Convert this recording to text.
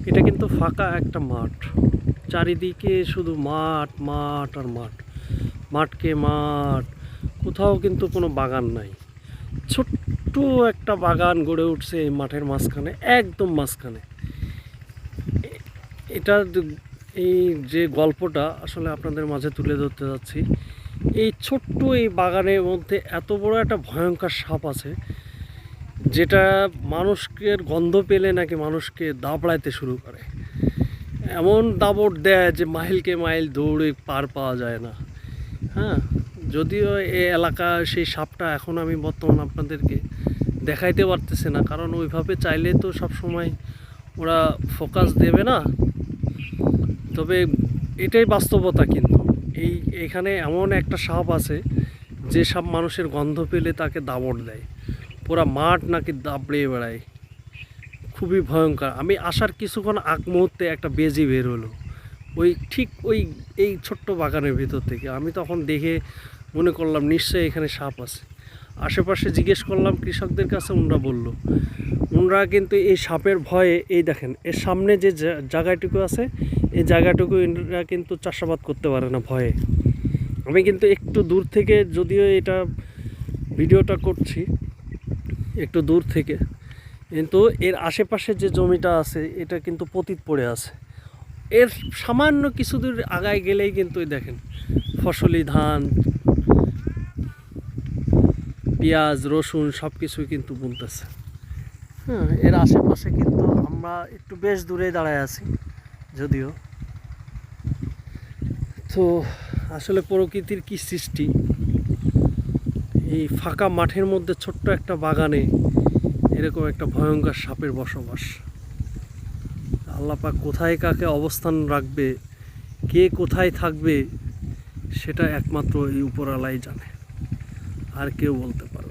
এটা কিন্তু ফাঁকা একটা মাঠ, চারিদিকে শুধু মাঠ মাঠ আর মাঠ, মাঠকে মাঠ, কোথাও কিন্তু কোনো বাগান নাই। ছোট্ট একটা বাগান গড়ে উঠছে এই মাঠের মাঝখানে, একদম মাঝখানে। এটা এই যে গল্পটা আসলে আপনাদের মাঝে তুলে ধরতে যাচ্ছি, এই ছোট্ট এই বাগানের মধ্যে এত বড় একটা ভয়ঙ্কর সাপ আছে, যেটা মানুষকে গন্ধ পেলে নাকি মানুষকে দাবড়াইতে শুরু করে। এমন দাবড় দেয় যে মাইলকে মাইল দৌড়ে পার পাওয়া যায় না। হ্যাঁ, যদিও এই এলাকা সেই সাপটা এখন আমি বর্তমান আপনাদেরকে দেখাইতে পারতেছে না, কারণ ওইভাবে চাইলে তো সব সময় ওরা ফোকাস দেবে না। তবে এটাই বাস্তবতা। কিন্তু এখানে এমন একটা সাপ আছে যে সাপ মানুষের গন্ধ পেলে তাকে দাবড় দেয়, পুরা মাঠ নাকি দাবড়িয়ে বেড়ায়, খুবই ভয়ঙ্কর। আমি আসার কিছুক্ষণ আগ মুহূর্তে একটা বেজি বের হলো ঠিক এই ছোট্ট বাগানের ভিতর থেকে। আমি তখন দেখে মনে করলাম নিশ্চয়ই এখানে সাপ আছে। আশেপাশে জিজ্ঞেস করলাম কৃষকদের কাছে, ওনারা কিন্তু এই সাপের ভয়ে, এই দেখেন এর সামনে যে জায়গাটুকু আছে, এই জায়গাটুকু এরা কিন্তু চাষাবাদ করতে পারে না ভয়ে। আমি কিন্তু একটু দূর থেকে, যদিও এটা ভিডিওটা করছি একটু দূর থেকে, কিন্তু এর আশেপাশে যে জমিটা আছে এটা কিন্তু পতিত পড়ে আছে। এর সামান্য কিছু দূর আগায় গেলেই কিন্তু দেখেন ফসলি ধান, পেঁয়াজ, রসুন সব কিছুই কিন্তু বুনতেছে। হ্যাঁ, এর আশেপাশে কিন্তু আমরা একটু বেশ দূরে দাঁড়ায় আছি যদিও। তো আসলে প্রকৃতির কি সৃষ্টি, এই ফাঁকা মাঠের মধ্যে ছোট্ট একটা বাগানে এরকম একটা ভয়ঙ্কর সাপের বসবাস। আল্লাহ পাক কোথায় কাকে অবস্থান রাখবে, কে কোথায় থাকবে, সেটা একমাত্র এই উপরওয়ালাই জানে, আর কেউ বলতে পারবে না।